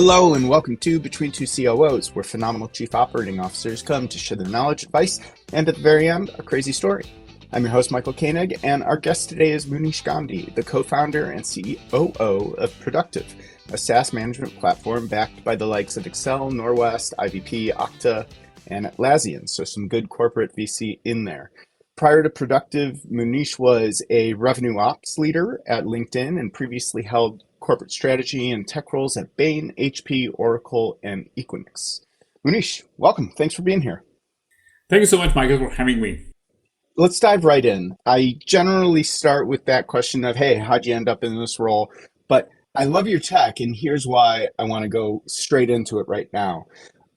Hello and welcome to Between Two COOs, where phenomenal chief operating officers come to share their knowledge, advice, and at the very end, a crazy story. I'm your host, Michael Koenig, and our guest today is Munish Gandhi, the co-founder and COO of Productiv, a SaaS management platform backed by the likes of Excel, Norwest, IVP, Okta, and Atlassian, so some good corporate VC in there. Prior to Productiv, Munish was a revenue ops leader at LinkedIn and previously held corporate strategy and tech roles at Bain, HP, Oracle, and Equinix. Munish, welcome. Thanks for being here. Thank you so much, Michael, for having me. Let's dive right in. I generally start with that question of, hey, how'd you end up in this role? But I love your tech, and here's why I want to go straight into it right now.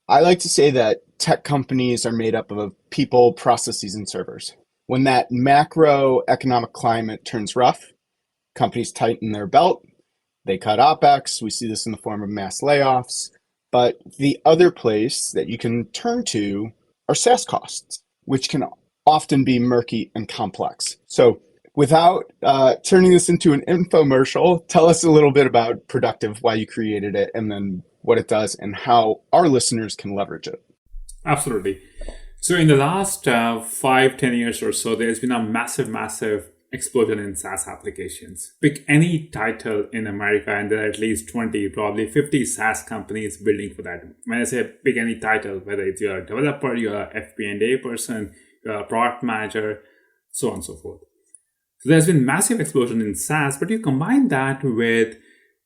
I like to say that tech companies are made up of people, processes, and servers. When that macroeconomic climate turns rough, companies tighten their belt. They cut OpEx. We see this in the form of mass layoffs. But the other place that you can turn to are SaaS costs, which can often be murky and complex. So without turning this into an infomercial, tell us a little bit about Productiv, why you created it, and then what it does and how our listeners can leverage it. Absolutely. So in the last 5-10 years or so, there's been a massive explosion in SaaS applications. Pick any title in America and there are at least 20, probably 50 SaaS companies building for that. When I say pick any title, whether it's you're a developer, you're a FP&A person, you're a product manager, so on and so forth. So there's been massive explosion in SaaS, but you combine that with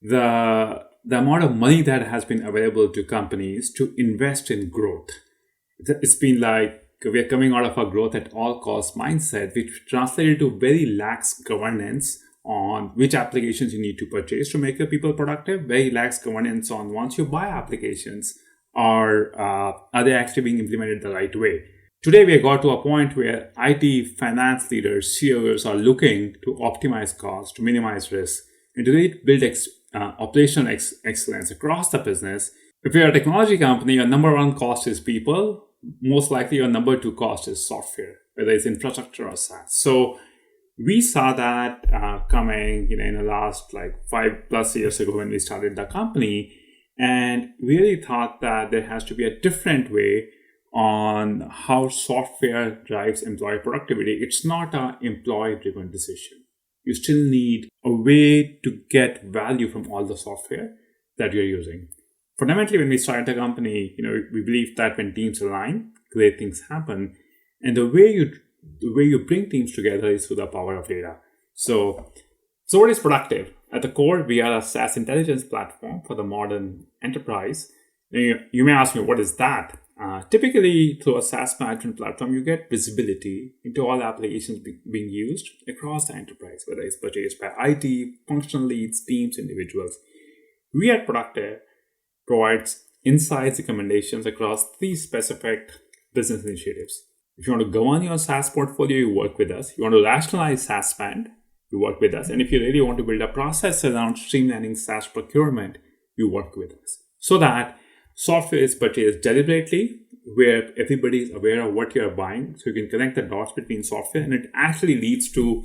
the amount of money that has been available to companies to invest in growth. It's been like we are coming out of a growth at all costs mindset, which translated to very lax governance on which applications you need to purchase to make your people productive, very lax governance on once you buy applications, are they actually being implemented the right way? Today, we have got to a point where IT finance leaders, CEOs are looking to optimize costs, to minimize risk, and to really build operational excellence across the business. If you're a technology company, your number one cost is people. Most likely your number two cost is software, whether it's infrastructure or SaaS. So we saw that coming in the last 5+ years ago when we started the company, and really thought that there has to be a different way on how software drives employee productivity. It's not an employee-driven decision. You still need a way to get value from all the software that you're using. Fundamentally, when we started the company, we believe that when teams align, great things happen. And the way you bring teams together is through the power of data. So what is Productiv? At the core, we are a SaaS intelligence platform for the modern enterprise. You may ask me, what is that? Typically, through a SaaS management platform, you get visibility into all applications being used across the enterprise, whether it's purchased by IT, functional leads, teams, individuals. We at Productiv provides insights, recommendations across 3 specific business initiatives. If you want to govern your SaaS portfolio, you work with us. You want to rationalize SaaS spend, you work with us. And if you really want to build a process around streamlining SaaS procurement, you work with us. So that software is purchased deliberately, where everybody is aware of what you're buying, so you can connect the dots between software, and it actually leads to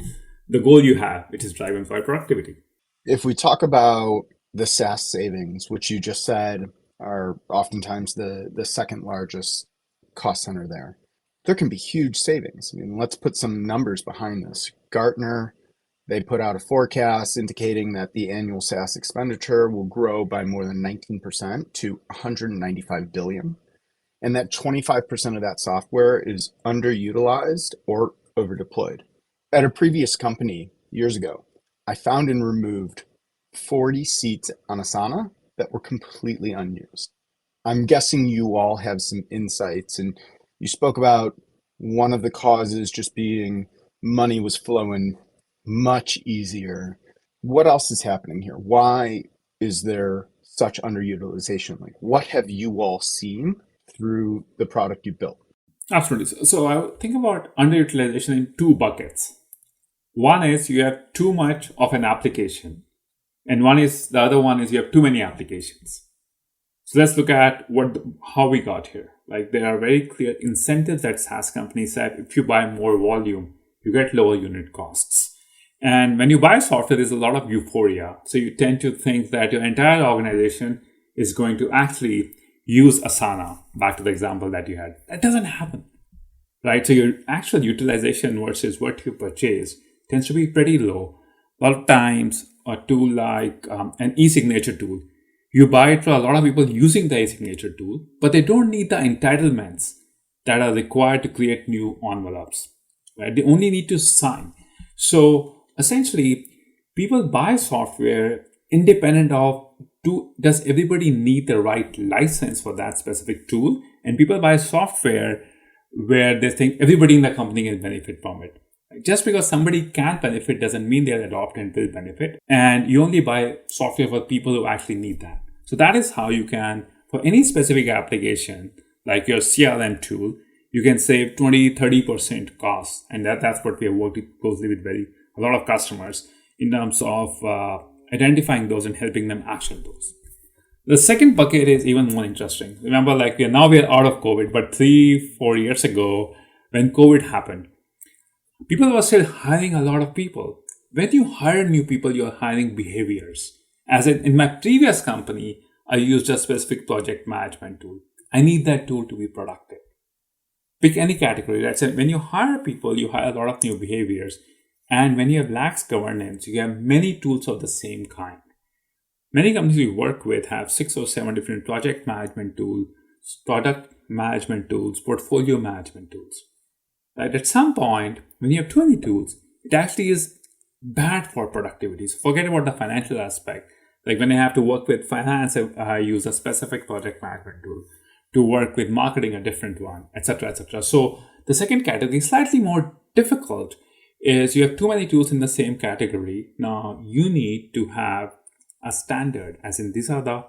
the goal you have, which is drive employee productivity. If we talk about the SaaS savings, which you just said are oftentimes the second largest cost center there can be huge savings. I mean, let's put some numbers behind this. Gartner, they put out a forecast indicating that the annual SaaS expenditure will grow by more than 19% to $195 billion, and that 25% of that software is underutilized or overdeployed. At a previous company years ago, I found and removed 40 seats on Asana that were completely unused. I'm guessing you all have some insights, and you spoke about one of the causes just being money was flowing much easier. What else is happening here? Why is there such underutilization? What have you all seen through the product you built? Absolutely. So I would think about underutilization in 2 buckets. One is you have too much of an application. And the other one is you have too many applications. So let's look at how we got here. There are very clear incentives that SaaS companies have. If you buy more volume, you get lower unit costs. And when you buy software, there's a lot of euphoria. So you tend to think that your entire organization is going to actually use Asana, back to the example that you had. That doesn't happen, right? So your actual utilization versus what you purchase tends to be pretty low. A lot of times, a tool like an e-signature tool, you buy it for a lot of people using the e-signature tool, but they don't need the entitlements that are required to create new envelopes, right? They only need to sign. So essentially, people buy software independent of does everybody need the right license for that specific tool? And people buy software where they think everybody in the company can benefit from it. Just because somebody can benefit doesn't mean they'll adopt and will benefit. And you only buy software for people who actually need that. So that is how you can, for any specific application, like your CRM tool, you can save 20-30% costs. And that's what we have worked closely with a lot of customers in terms of identifying those and helping them action those. The second bucket is even more interesting. Remember, like we are out of COVID, but 3-4 years ago, when COVID happened, people were still hiring a lot of people. When you hire new people, you're hiring behaviors. As in my previous company, I used a specific project management tool. I need that tool to be productive. Pick any category. That's it. When you hire people, you hire a lot of new behaviors. And when you have lax governance, you have many tools of the same kind. Many companies we work with have 6 or 7 different project management tools, product management tools, portfolio management tools. Right? At some point, when you have 20 tools, it actually is bad for productivity. So forget about the financial aspect. Like when I have to work with finance, I use a specific project management tool. To work with marketing, a different one, etc., etc. So the second category, slightly more difficult, is you have too many tools in the same category. Now you need to have a standard, as in these are the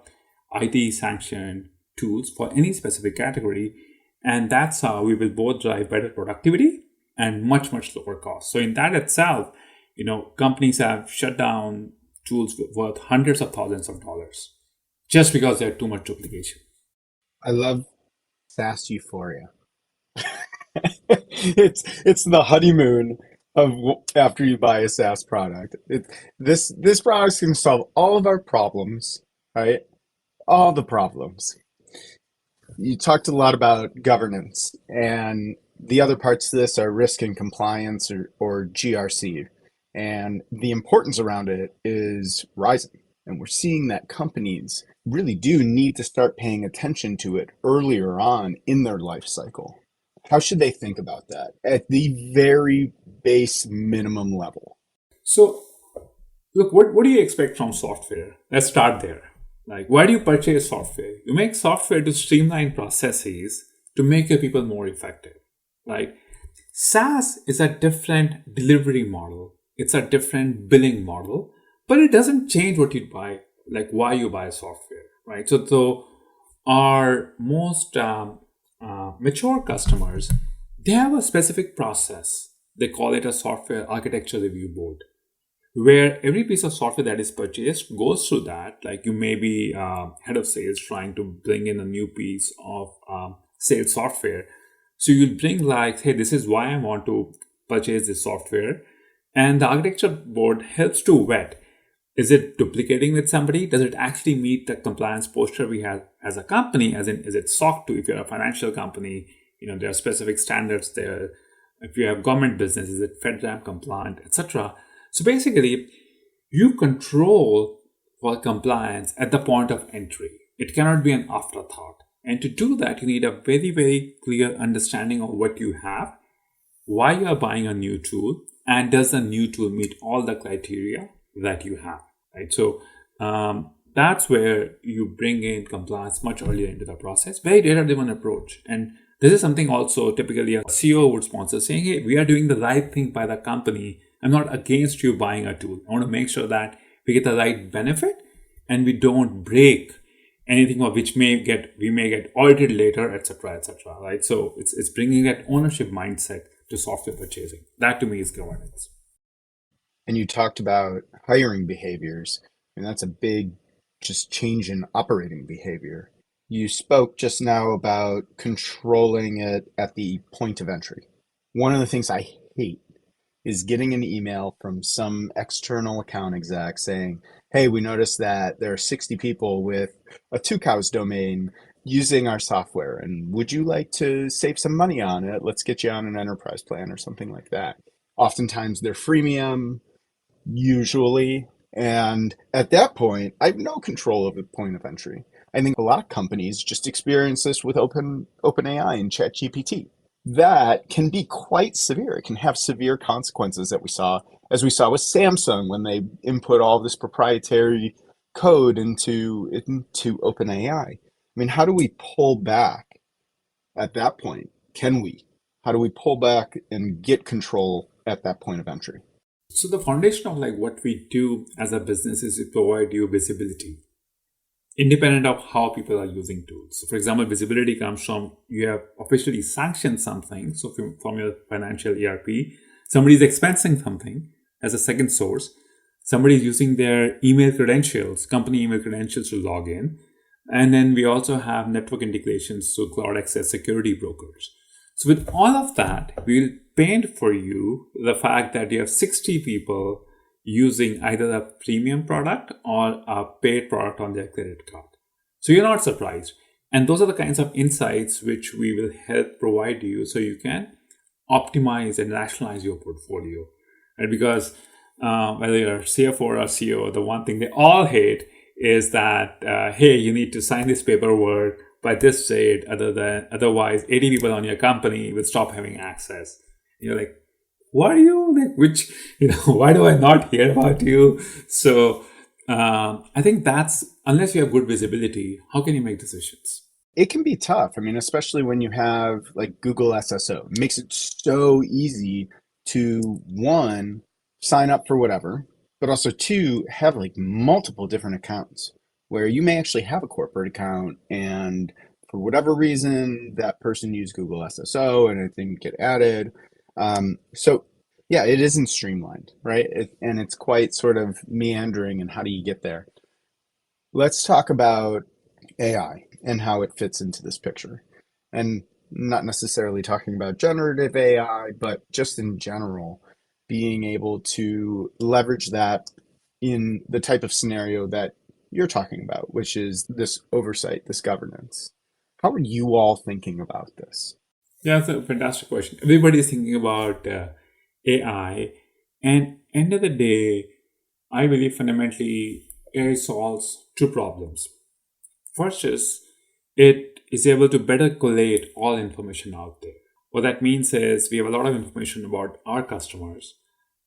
IT sanctioned tools for any specific category. And that's how we will both drive better productivity and much, much lower cost. So in that itself, companies have shut down tools worth hundreds of thousands of dollars just because they have too much duplication. I love SaaS euphoria. It's the honeymoon of after you buy a SaaS product. This product can solve all of our problems, right? All the problems. You talked a lot about governance, and the other parts to this are risk and compliance, or GRC. And the importance around it is rising. And we're seeing that companies really do need to start paying attention to it earlier on in their life cycle. How should they think about that at the very base minimum level? So look, what do you expect from software? Let's start there. Like, why do you purchase software? You make software to streamline processes to make your people more effective. Like, SaaS is a different delivery model. It's a different billing model, but it doesn't change what you buy, like why you buy software, right? So our most mature customers, they have a specific process. They call it a software architecture review board, where every piece of software that is purchased goes through that. Like you may be head of sales trying to bring in a new piece of sales software. So you'll bring like, hey, this is why I want to purchase this software. And the architecture board helps to vet. Is it duplicating with somebody? Does it actually meet the compliance posture we have as a company? As in, is it SOC 2? If you're a financial company, there are specific standards there. If you have government business, is it FedRAMP compliant, etc.? So basically, you control for compliance at the point of entry. It cannot be an afterthought. And to do that, you need a very, very clear understanding of what you have, why you are buying a new tool, and does the new tool meet all the criteria that you have, right? So that's where you bring in compliance much earlier into the process, very data-driven approach. And this is something also typically a CEO would sponsor, saying, hey, we are doing the right thing by the company. I'm not against you buying a tool. I want to make sure that we get the right benefit and we don't break anything of which we may get audited later, etc., etc. Right? So it's bringing that ownership mindset to software purchasing. That to me is governance. And you talked about hiring behaviors, and that's a big just change in operating behavior. You spoke just now about controlling it at the point of entry. One of the things I hate is getting an email from some external account exec saying, hey, we noticed that there are 60 people with a two cows domain using our software, and would you like to save some money on it? Let's get you on an enterprise plan or something like that. Oftentimes they're freemium, usually. And at that point, I have no control over the point of entry. I think a lot of companies just experience this with OpenAI and ChatGPT. That can be quite severe. It can have severe consequences that we saw, as we saw with Samsung when they input all this proprietary code into OpenAI. I mean, how do we pull back at that point? Can we? How do we pull back and get control at that point of entry? So the foundation of like what we do as a business is to provide you visibility, independent of how people are using tools. So for example, visibility comes from you have officially sanctioned something. So from your financial ERP, somebody is expensing something as a second source. Somebody is using their email credentials, company email credentials to log in. And then we also have network integrations to cloud access security brokers. So with all of that, we'll paint for you the fact that you have 60 people using either a premium product or a paid product on their credit card. So you're not surprised. And those are the kinds of insights which we will help provide you so you can optimize and rationalize your portfolio. And because whether you're CFO or CEO, the one thing they all hate is that, hey, you need to sign this paperwork by this date, otherwise 80 people on your company will stop having access. You're like, what are you like? Which, why do I not hear about you? So I think that's, unless you have good visibility, how can you make decisions? It can be tough. I mean, especially when you have like Google SSO. It makes it so easy to, one, sign up for whatever, but also two, have like multiple different accounts where you may actually have a corporate account and for whatever reason that person used Google SSO and it didn't get added. So yeah, it isn't streamlined, right? And it's quite sort of meandering. And how do you get there? Let's talk about AI and how it fits into this picture. And not necessarily talking about generative AI, but just in general, being able to leverage that in the type of scenario that you're talking about, which is this oversight, this governance. How are you all thinking about this? Yeah, that's a fantastic question. Everybody's thinking about AI, and end of the day, I believe fundamentally AI solves two problems. First is it is able to better collate all information out there. What that means is we have a lot of information about our customers,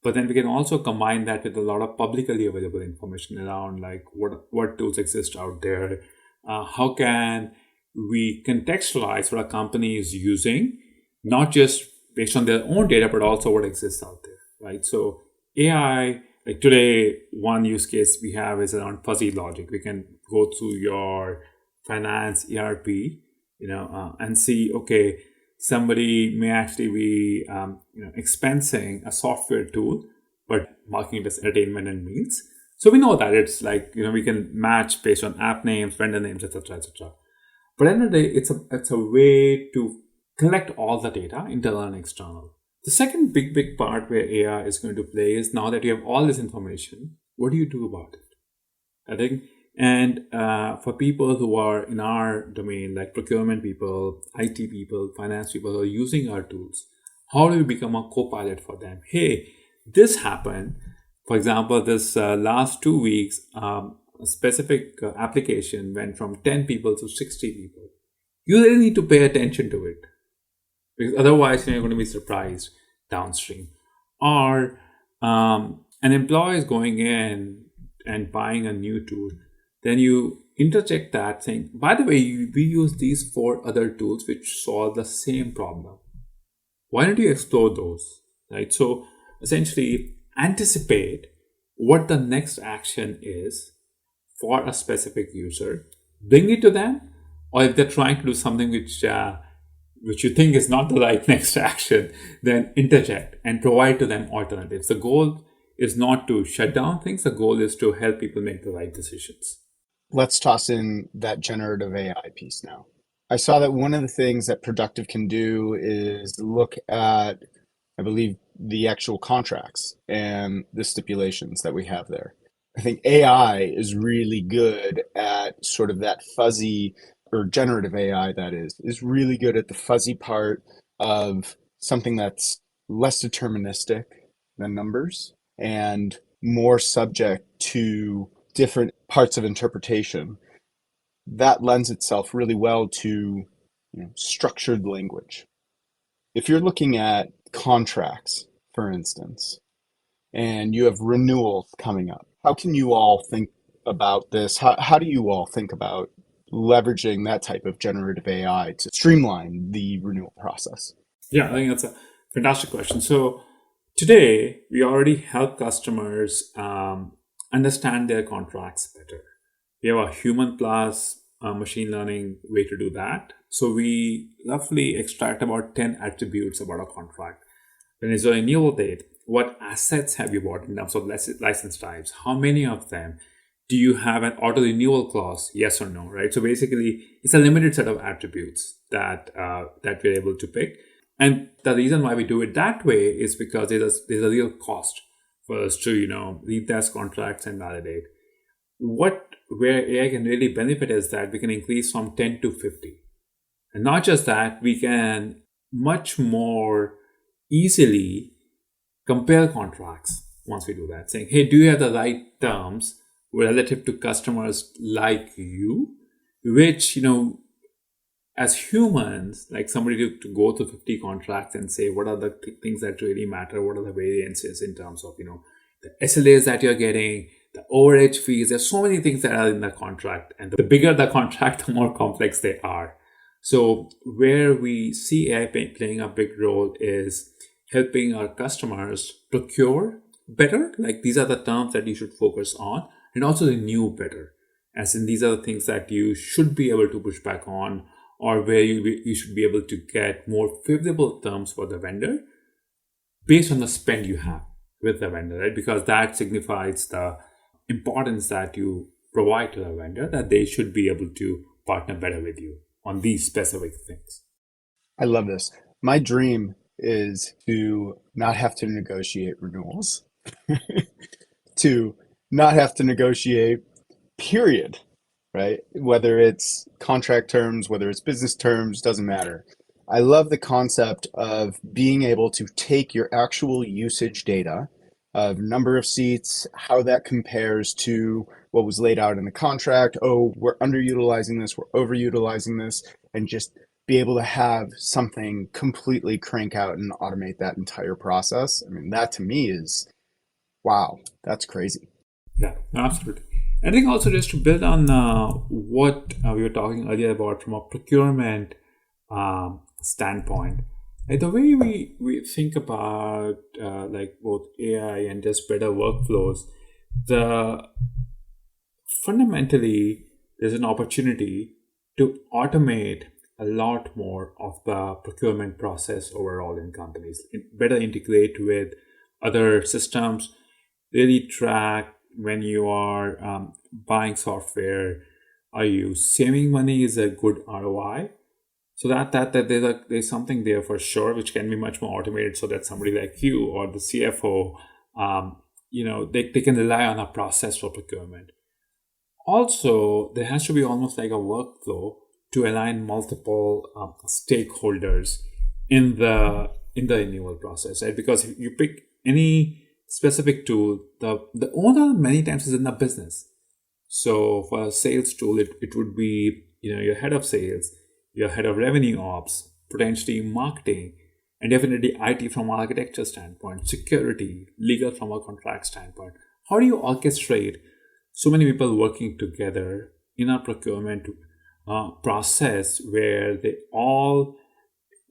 but then we can also combine that with a lot of publicly available information around like what tools exist out there. How can we contextualize what a company is using, not just based on their own data, but also what exists out there, right? So AI, like today, one use case we have is around fuzzy logic. We can go through your finance ERP, and see, okay, somebody may actually be, expensing a software tool, but marking it as entertainment and meals. So we know that it's like, we can match based on app names, vendor names, etc., etc. But at the end of the day, it's a way to collect all the data, internal and external. The second big part where AI is going to play is now that you have all this information, what do you do about it? I think, and for people who are in our domain, like procurement people, IT people, finance people who are using our tools, how do you become a co-pilot for them? Hey, this happened. For example, this last 2 weeks, a specific application went from 10 people to 60 people. You really need to pay attention to it because otherwise you're going to be surprised downstream. Or an employee is going in and buying a new tool, then you interject that saying, by the way, we use these four other tools which solve the same problem. Why don't you explore those? Right? So essentially anticipate what the next action is for a specific user, bring it to them, or if they're trying to do something which you think is not the right next action, then interject and provide to them alternatives. The goal is not to shut down things. The goal is to help people make the right decisions. Let's toss in that generative AI piece now. I saw that one of the things that Productive can do is look at, I believe, the actual contracts and the stipulations that we have there. I think AI is really good at sort of that fuzzy, or generative AI that is really good at the fuzzy part of something that's less deterministic than numbers and more subject to different parts of interpretation. That lends itself really well to, structured language. If you're looking at contracts, for instance, and you have renewals coming up, how can you all think about this? How do you all think about leveraging that type of generative AI to streamline the renewal process? Yeah, I think that's a fantastic question. So today, we already help customers understand their contracts better. We have a human plus machine learning way to do that. So we roughly extract about 10 attributes about a contract. When it's a renewal date, what assets have you bought in terms of license types? How many of them? Do you have an auto renewal clause? Yes or no, right? So basically, it's a limited set of attributes that we're able to pick. And the reason why we do it that way is because there's a real cost for us to, read those contracts and validate. Where AI can really benefit is that we can increase from 10 to 50. And not just that, we can much more easily compare contracts once we do that, saying, hey, do you have the right terms relative to customers like you? Which, as humans, like somebody to go through 50 contracts and say, what are the things that really matter? What are the variances in terms of, the SLAs that you're getting, the overage fees? There's so many things that are in the contract. And the bigger the contract, the more complex they are. So where we see AI playing a big role is helping our customers procure better. Like these are the terms that you should focus on, and also renew better. As in, these are the things that you should be able to push back on, or where you should be able to get more favorable terms for the vendor based on the spend you have with the vendor, right? Because that signifies the importance that you provide to the vendor, that they should be able to partner better with you on these specific things. I love this. My dream is to not have to negotiate renewals, to not have to negotiate, period, right? Whether it's contract terms, whether it's business terms, doesn't matter. I love the concept of being able to take your actual usage data of number of seats, how that compares to what was laid out in the contract. Oh, we're underutilizing this, we're overutilizing this, and just be able to have something completely crank out and automate that entire process. I mean, that to me is, wow, that's crazy. Yeah, absolutely. I think also just to build on what we were talking earlier about from a procurement standpoint, like the way we think about like both AI and just better workflows, the fundamentally there's an opportunity to automate a lot more of the procurement process overall in companies. Better integrate with other systems, really track when you are buying software, are you saving money? Is a good ROI? So that there's something there for sure, which can be much more automated, so that somebody like you or the CFO, they can rely on a process for procurement. Also, there has to be almost like a workflow to align multiple stakeholders in the renewal process, right? Because if you pick any specific tool, the owner many times is in the business. So for a sales tool, it would be your head of sales, your head of revenue ops, potentially marketing, and definitely IT from an architecture standpoint, security, legal from a contract standpoint. How do you orchestrate so many people working together in a procurement process where they all,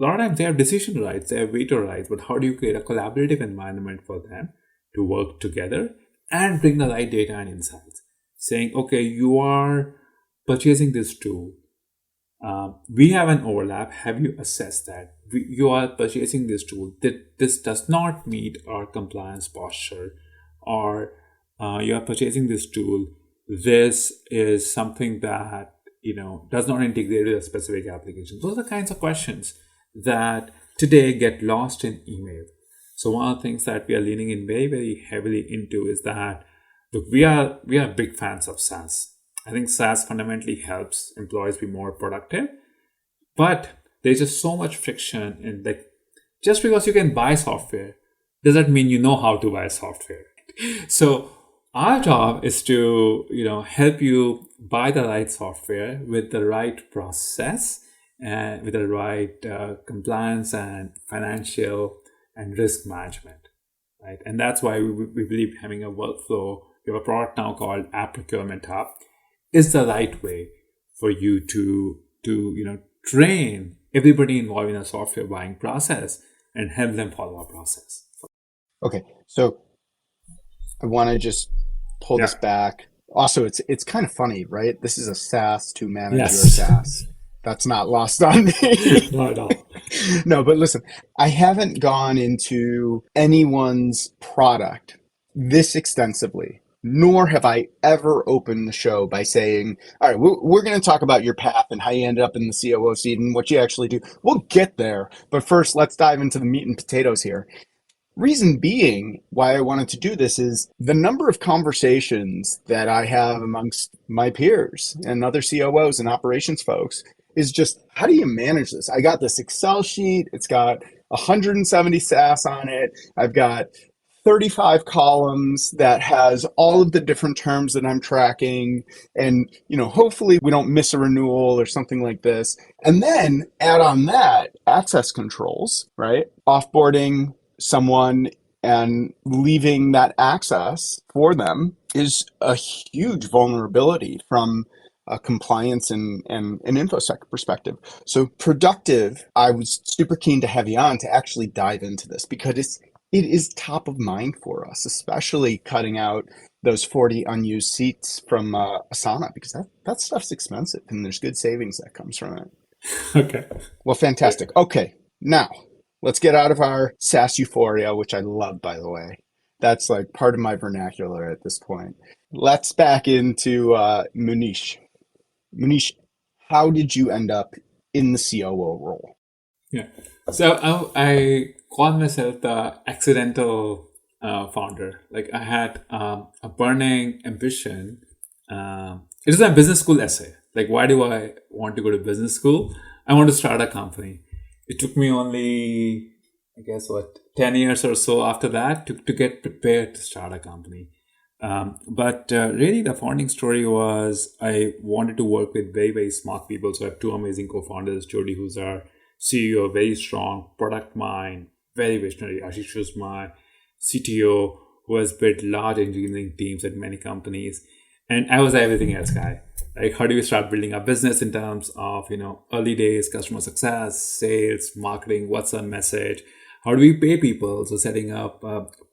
a lot of times they have decision rights, they have veto rights, but how do you create a collaborative environment for them to work together and bring the right data and insights? Saying, okay, you are purchasing this tool. We have an overlap. Have you assessed that? You are purchasing this tool. This does not meet our compliance posture, or you are purchasing this tool. This is something that does not integrate with a specific application. Those are the kinds of questions that today get lost in email. So one of the things that we are leaning in very, very heavily into is that Look, we are big fans of SaaS. I think SaaS fundamentally helps employees be more productive, but there's just so much friction in, like, just because you can buy software doesn't mean you know how to buy software. So our job is to, help you buy the right software with the right process and with the right compliance and financial and risk management, right? And that's why we believe having a workflow. We have a product now called App Procurement Hub is the right way for you to train everybody involved in a software buying process and help them follow a process. Okay, so I want to just pull Yeah. this back. Also, it's kind of funny, right? This is a SaaS to manage your Yes. SaaS. That's not lost on me. Not at all. No, but listen, I haven't gone into anyone's product this extensively, nor have I ever opened the show by saying, all right, we're going to talk about your path and how you ended up in the COO seat and what you actually do. We'll get there. But first, let's dive into the meat and potatoes here. Reason being why I wanted to do this is the number of conversations that I have amongst my peers and other COOs and operations folks is just, how do you manage this? I got this Excel sheet. It's got 170 SaaS on it. I've got 35 columns that has all of the different terms that I'm tracking. And, hopefully we don't miss a renewal or something like this. And then add on that access controls, right? Offboarding someone and leaving that access for them is a huge vulnerability from a compliance and an infosec perspective. So Productive, I was super keen to have you on to actually dive into this because it is top of mind for us, especially cutting out those 40 unused seats from Asana, because that stuff's expensive and there's good savings that comes from it. Okay. Well, fantastic. Okay, now let's get out of our SaaS euphoria, which I love, by the way. That's like part of my vernacular at this point. Let's back into Munish. Munish, how did you end up in the COO role? Yeah. So I call myself the accidental founder. Like I had a burning ambition. It is a business school essay. Like, why do I want to go to business school? I want to start a company. It took me only, I guess, 10 years or so after that to get prepared to start a company. But really, the founding story was I wanted to work with very, very smart people. So I have two amazing co-founders, Jody, who's our CEO, very strong product mind, very visionary. Ashish, who's my CTO, who has built large engineering teams at many companies. And I was the everything else guy. Like, how do you start building a business in terms of, early days, customer success, sales, marketing, what's our message? How do we pay people? So setting up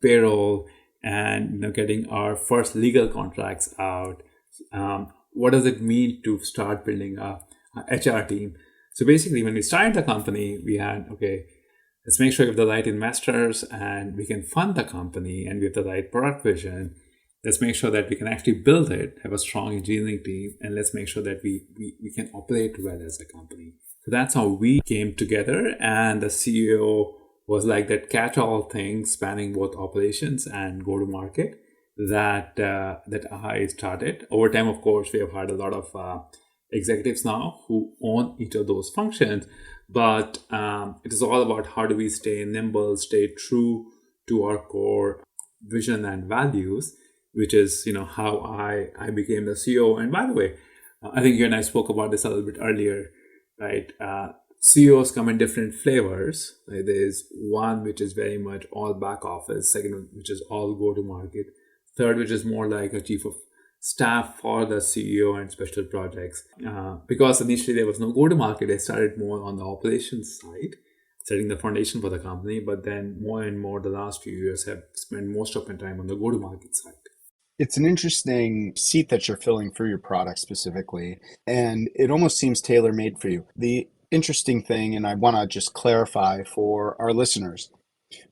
payroll and getting our first legal contracts out. What does it mean to start building a HR team? So basically, when we started the company, we had, okay, let's make sure we have the right investors and we can fund the company and we have the right product vision. Let's make sure that we can actually build it, have a strong engineering team, and let's make sure that we can operate well as a company. So that's how we came together. And the CEO was like that catch-all thing spanning both operations and go-to-market that I started. Over time, of course, we have had a lot of executives now who own each of those functions. But it is all about how do we stay nimble, stay true to our core vision and values, which is how I became the CEO. And by the way, I think you and I spoke about this a little bit earlier, right? CEOs come in different flavors. Right? There's one which is very much all back office, second which is all go to market, third which is more like a chief of staff for the CEO and special projects. Because initially there was no go to market, I started more on the operations side, setting the foundation for the company. But then more and more the last few years have spent most of my time on the go to market side. It's an interesting seat that you're filling for your product specifically, and it almost seems tailor-made for you. The interesting thing, and I want to just clarify for our listeners,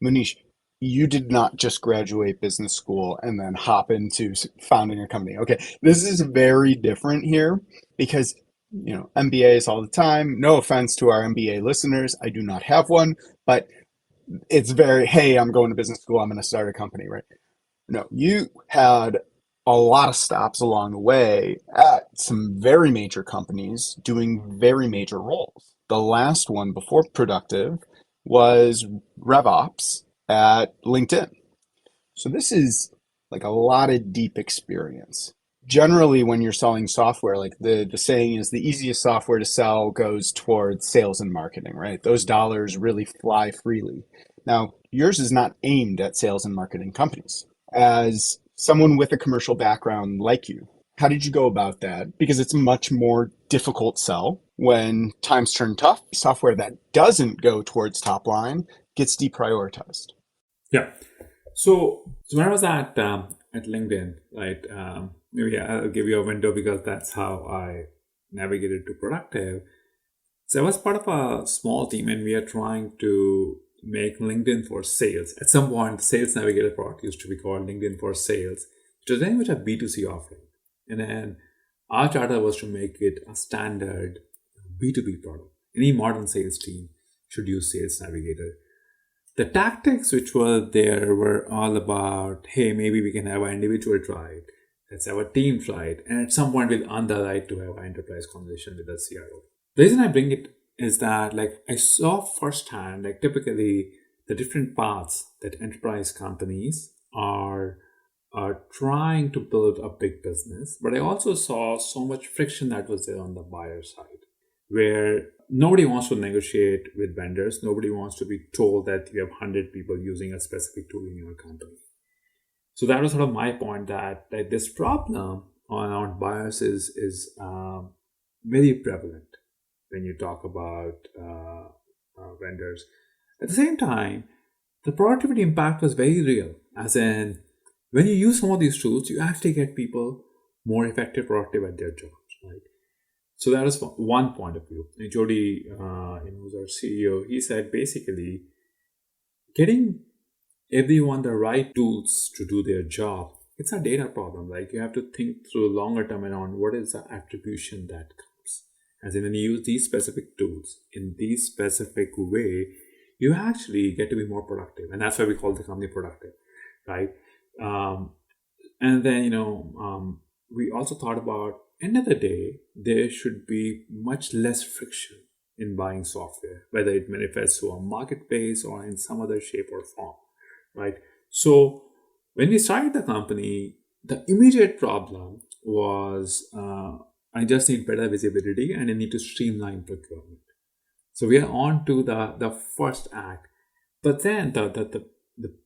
Munish, you did not just graduate business school and then hop into founding a company. Okay, this is very different here because MBAs all the time. No offense to our MBA listeners, I do not have one, but it's very, hey, I'm going to business school, I'm going to start a company, right? No, you had a lot of stops along the way at some very major companies doing very major roles. The last one before Productive was RevOps at LinkedIn. So this is like a lot of deep experience. Generally, when you're selling software, like the saying is the easiest software to sell goes towards sales and marketing, right? Those dollars really fly freely. Now, yours is not aimed at sales and marketing companies. As someone with a commercial background like you, how did you go about that? Because it's a much more difficult sell when times turn tough. Software that doesn't go towards top line gets deprioritized. Yeah. So when I was at LinkedIn, right? Maybe I'll give you a window because that's how I navigated to Productive. So I was part of a small team, and we are trying to make LinkedIn for sales. At some point, the Sales Navigator product used to be called LinkedIn for Sales, which was very much a B2C offering. And then our charter was to make it a standard B2B product. Any modern sales team should use Sales Navigator. The tactics which were there were all about, hey, maybe we can have an individual try it, let's have a team try it, and at some point we'll earn the right to have an enterprise conversation with the CRO. The reason I bring it is that like I saw firsthand, like typically the different paths that enterprise companies are trying to build a big business, but I also saw so much friction that was there on the buyer side, where nobody wants to negotiate with vendors. Nobody wants to be told that you have 100 people using a specific tool in your company. So that was sort of my point that this problem around buyers is very prevalent when you talk about vendors. At the same time, the productivity impact was very real, as in when you use some of these tools, you actually get people more effective, productive at their jobs, right? So that is one point of view. And Jody, who's our CEO, he said basically getting everyone the right tools to do their job, it's a data problem. Like you have to think through longer term around what is the attribution that comes. As in when you use these specific tools in these specific way, you actually get to be more productive. And that's why we call the company Productive, right? Um, and then, we also thought about end of the day, there should be much less friction in buying software, whether it manifests through a marketplace or in some other shape or form, right? So when we started the company, the immediate problem was I just need better visibility and I need to streamline procurement. So we are on to the first act. But then the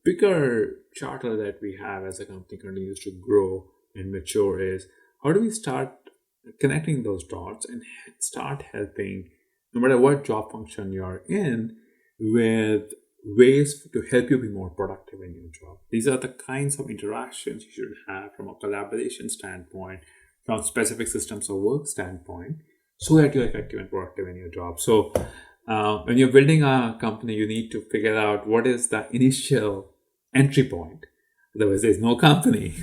bigger charter that we have as a company continues to grow and mature is how do we start connecting those dots and start helping, no matter what job function you're in, with ways to help you be more productive in your job. These are the kinds of interactions you should have from a collaboration standpoint, from specific systems of work standpoint, so that you're effective and productive in your job. So when you're building a company, you need to figure out what is the initial entry point. Otherwise, there's no company.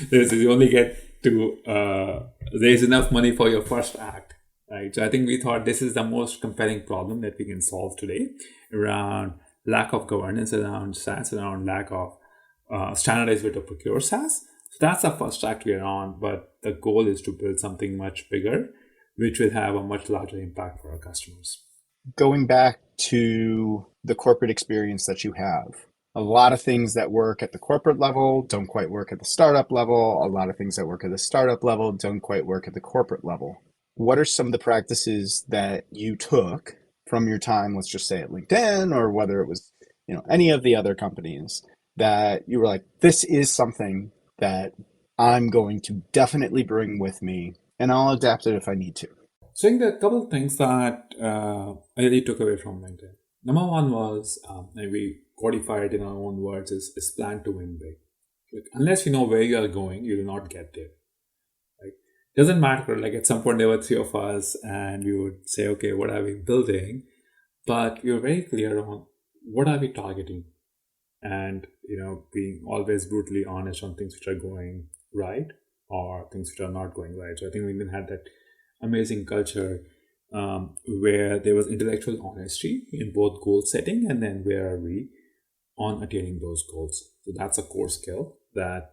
You only get to raise enough money for your first act, right? So I think we thought this is the most compelling problem that we can solve today around lack of governance around SaaS, around lack of standardized way to procure SaaS. So that's the first act we are on, but the goal is to build something much bigger, which will have a much larger impact for our customers. Going back to the corporate experience that you have, a lot of things that work at the corporate level don't quite work at the startup level. A lot of things that work at the startup level don't quite work at the corporate level. What are some of the practices that you took from your time, let's just say at LinkedIn, or whether it was, any of the other companies that you were like, this is something that I'm going to definitely bring with me and I'll adapt it if I need to? So I think there are a couple of things that I really took away from LinkedIn. Number one was, and we codify it in our own words, is plan to win big. Like, unless you know where you are going, you will not get there. Like, doesn't matter. Like at some point there were three of us, and we would say, okay, what are we building? But we were very clear on what are we targeting, and being always brutally honest on things which are going right or things which are not going right. So I think we even had that amazing culture where there was intellectual honesty in both goal setting and then where are we on attaining those goals. So that's a core skill that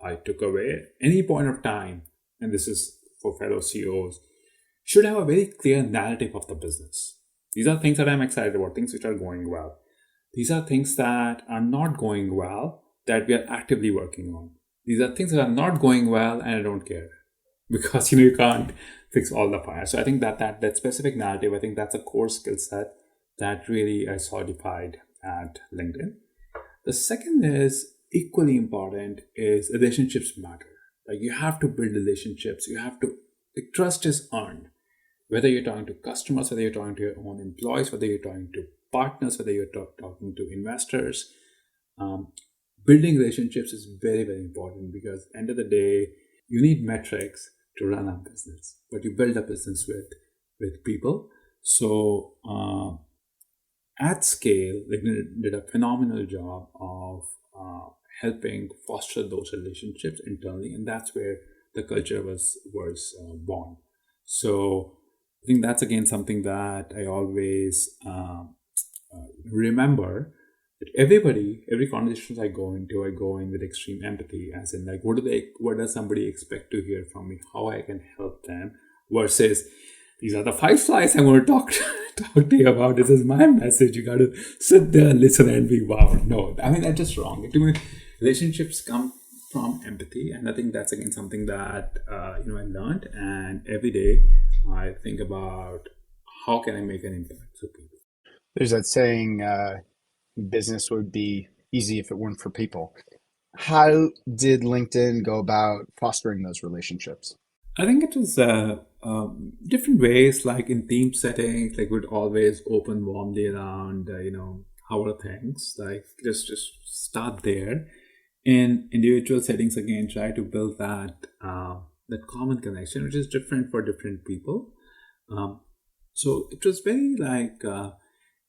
I took away. Any point of time, and this is for fellow CEOs, should have a very clear narrative of the business. These are things that I'm excited about, things which are going well. These are things that are not going well that we are actively working on. These are things that are not going well and I don't care because you can't fix all the fires. So I think that specific narrative, I think that's a core skill set that really I solidified at LinkedIn. The second is equally important is relationships matter. Like you have to build relationships. You have to, like, trust is earned. Whether you're talking to customers, whether you're talking to your own employees, whether you're talking to partners, whether you're talking to investors, um, building relationships is very, very important because at the end of the day, you need metrics to run a business, but you build a business with people. So at scale, they did a phenomenal job of helping foster those relationships internally, and that's where the culture was born. So I think that's again something that I always remember that every conversation I go in with extreme empathy, as in like, what does somebody expect to hear from me? How I can help them versus these are the five slides I'm going to talk to you about. This is my message. You got to sit there and listen and be wow. No, I mean, that's just wrong. To me, relationships come from empathy, and I think that's again something that I learned. And every day I think about how can I make an impact to people. There's that saying, business would be easy if it weren't for people. How did LinkedIn go about fostering those relationships? I think it was different ways, like in team settings, like would always open warmly around, how are things, like just start there. In individual settings, again, try to build that common connection, which is different for different people. Um, so it was very like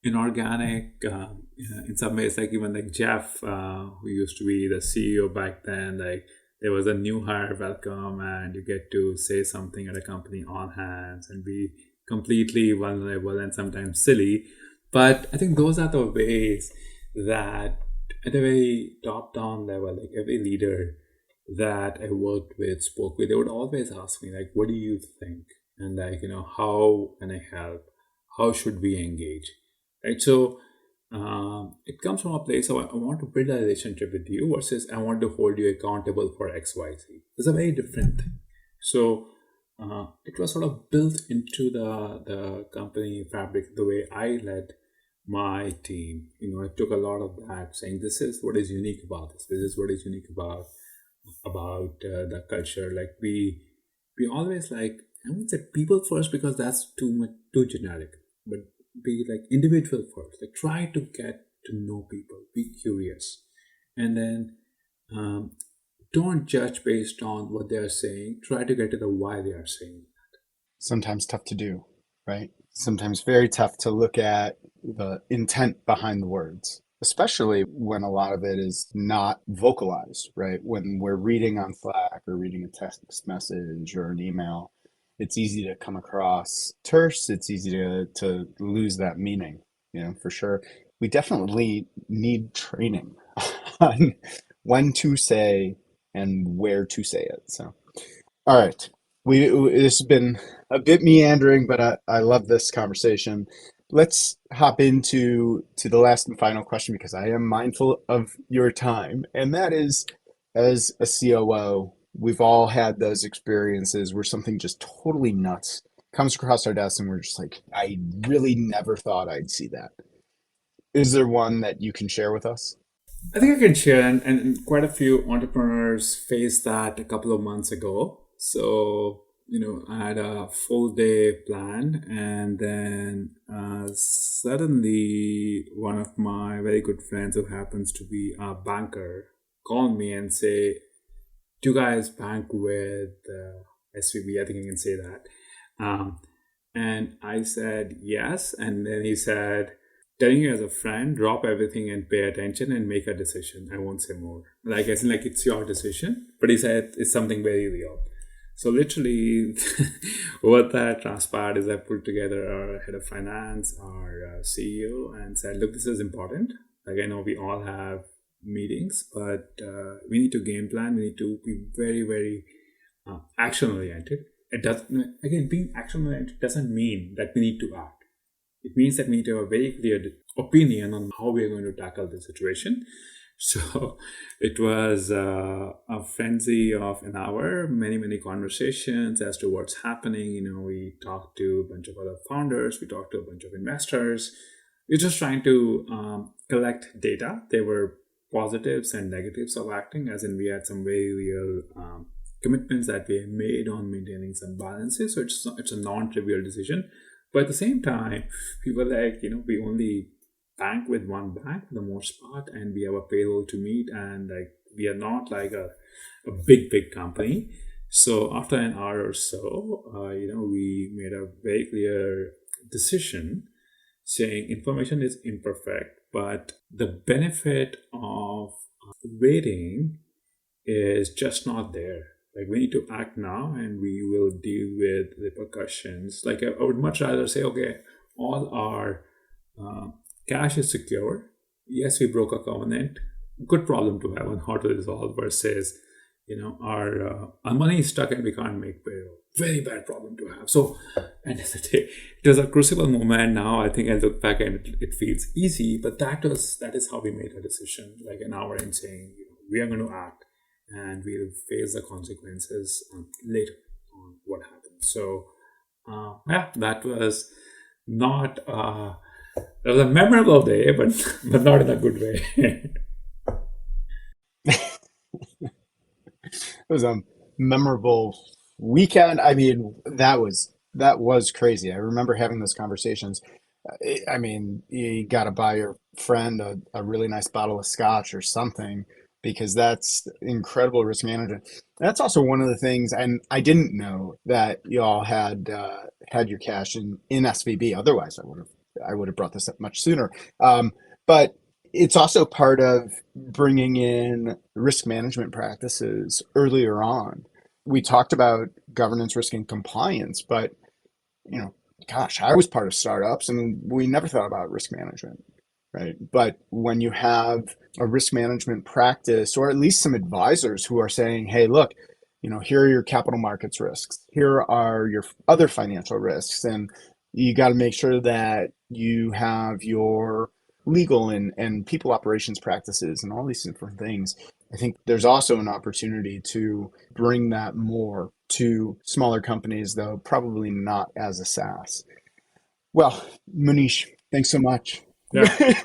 inorganic in some ways, like even like Jeff, who used to be the CEO back then, like there was a new hire welcome and you get to say something at a company on hands and be completely vulnerable and sometimes silly. But I think those are the ways that at a very top down level, like every leader that I worked with, spoke with, they would always ask me like, what do you think? And like, how can I help? How should we engage? Right. So it comes from a place of I want to build a relationship with you versus I want to hold you accountable for XYZ. It's a very different thing. So it was sort of built into the company fabric, the way I led my team. I took a lot of that, saying this is what is unique about this. This is what is unique about the culture. Like we always like, I would say people first because that's too generic, but be like individual first. Like try to get to know people, be curious, and then um, don't judge based on what they are saying. Try to get to the why they are saying. Sometimes tough to do, right? Sometimes very tough to look at the intent behind the words, especially when a lot of it is not vocalized, right? When we're reading on Slack or reading a text message or an email, it's easy to come across terse. It's easy to lose that meaning, for sure. We definitely need training on when to say and where to say it. So, all right. This has been a bit meandering, but I love this conversation. Let's hop into the last and final question because I am mindful of your time, and that is, as a COO, we've all had those experiences where something just totally nuts comes across our desk, and we're just like, I really never thought I'd see that. Is there one that you can share with us? I think I can share, and quite a few entrepreneurs faced that a couple of months ago. So, I had a full day planned, and then suddenly one of my very good friends who happens to be a banker called me and say, do you guys bank with SVB? I think I can say that. Um, and I said yes. And then he said, telling you as a friend, drop everything and pay attention and make a decision. I won't say more. Like I said, like it's your decision. But he said it's something very real. So literally, what that transpired is I put together our head of finance, our CEO, and said, look, this is important. Like I know we all have meetings, but we need to game plan. We need to be very, very action oriented. It doesn't, again, being action oriented doesn't mean that we need to act. It means that we need to have a very clear opinion on how we are going to tackle the situation. So it was a frenzy of an hour, many, many conversations as to what's happening. We talked to a bunch of other founders, we talked to a bunch of investors. We're just trying to collect data. There were positives and negatives of acting, as in we had some very real commitments that we made on maintaining some balances. So it's a non-trivial decision. But at the same time, we were like, we only bank with one bank for the most part, and we have a payroll to meet, and like we are not like a big company. So after an hour or so, we made a very clear decision saying information is imperfect, but the benefit of waiting is just not there. Like we need to act now, and we will deal with repercussions. Like I would much rather say, okay, all our cash is secure. Yes, we broke a covenant. Good problem to have on how to resolve versus, our money is stuck and we can't make payroll. Very bad problem to have. So, end of the day, it was a crucible moment. Now I think I look back and it feels easy, but that is how we made a decision, like an hour in saying, we are going to act and we'll face the consequences later on what happens. So, that was not. It was a memorable day, but not in a good way. It was a memorable weekend. I mean, that was crazy. I remember having those conversations. I mean, you got to buy your friend a really nice bottle of scotch or something because that's incredible risk management. That's also one of the things, and I didn't know that y'all had your cash in SVB. Otherwise, I would have brought this up much sooner. But it's also part of bringing in risk management practices earlier on. We talked about governance, risk, and compliance, but you know, gosh, I was part of startups and we never thought about risk management, right? But when you have a risk management practice, or at least some advisors who are saying, hey, look, here are your capital markets risks, here are your other financial risks, and you got to make sure that you have your legal and people operations practices and all these different things. I think there's also an opportunity to bring that more to smaller companies, though probably not as a SaaS. Well, Munish, thanks so much. Yeah.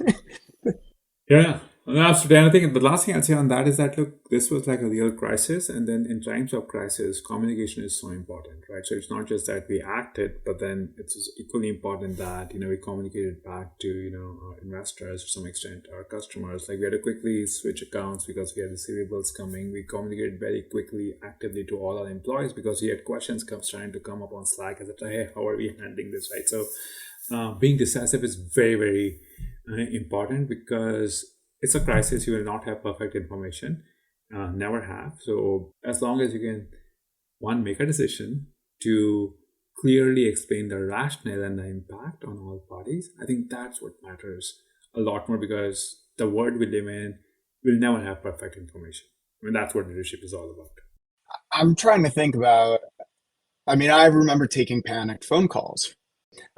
Yeah, no, absolutely. And I think the last thing I'd say on that is that, look, this was like a real crisis. And then in times of crisis, communication is so important, right? So it's not just that we acted, but then it's equally important that, we communicated back to, our investors to some extent, our customers. Like we had to quickly switch accounts because we had receivables coming. We communicated very quickly, actively to all our employees because we had questions trying to come up on Slack as a, hey, how are we handling this, right? So being decisive is very, very important because it's a crisis. You will not have perfect information, never have. So as long as you can, one, make a decision to clearly explain the rationale and the impact on all parties, I think that's what matters a lot more because the world we live in will never have perfect information. I mean, that's what leadership is all about. I'm trying to think about, I mean, I remember taking panicked phone calls.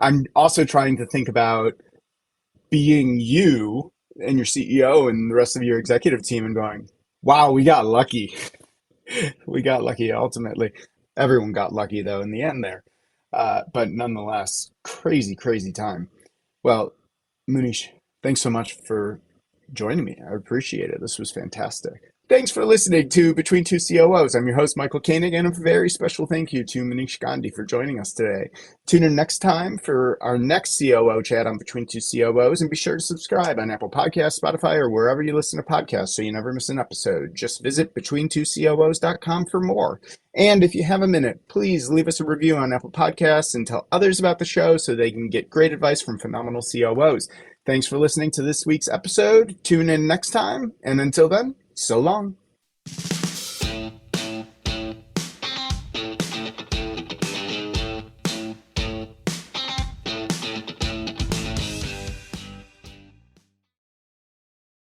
I'm also trying to think about being you and your CEO and the rest of your executive team and going, wow, we got lucky. We got lucky ultimately. Everyone got lucky though in the end there. But nonetheless, crazy, crazy time. Well, Munish, thanks so much for joining me. I appreciate it. This was fantastic. Thanks for listening to Between Two COOs. I'm your host, Michael Koenig, and a very special thank you to Munish Gandhi for joining us today. Tune in next time for our next COO chat on Between Two COOs, and be sure to subscribe on Apple Podcasts, Spotify, or wherever you listen to podcasts so you never miss an episode. Just visit betweentwocoos.com for more. And if you have a minute, please leave us a review on Apple Podcasts and tell others about the show so they can get great advice from phenomenal COOs. Thanks for listening to this week's episode. Tune in next time, and until then, so long.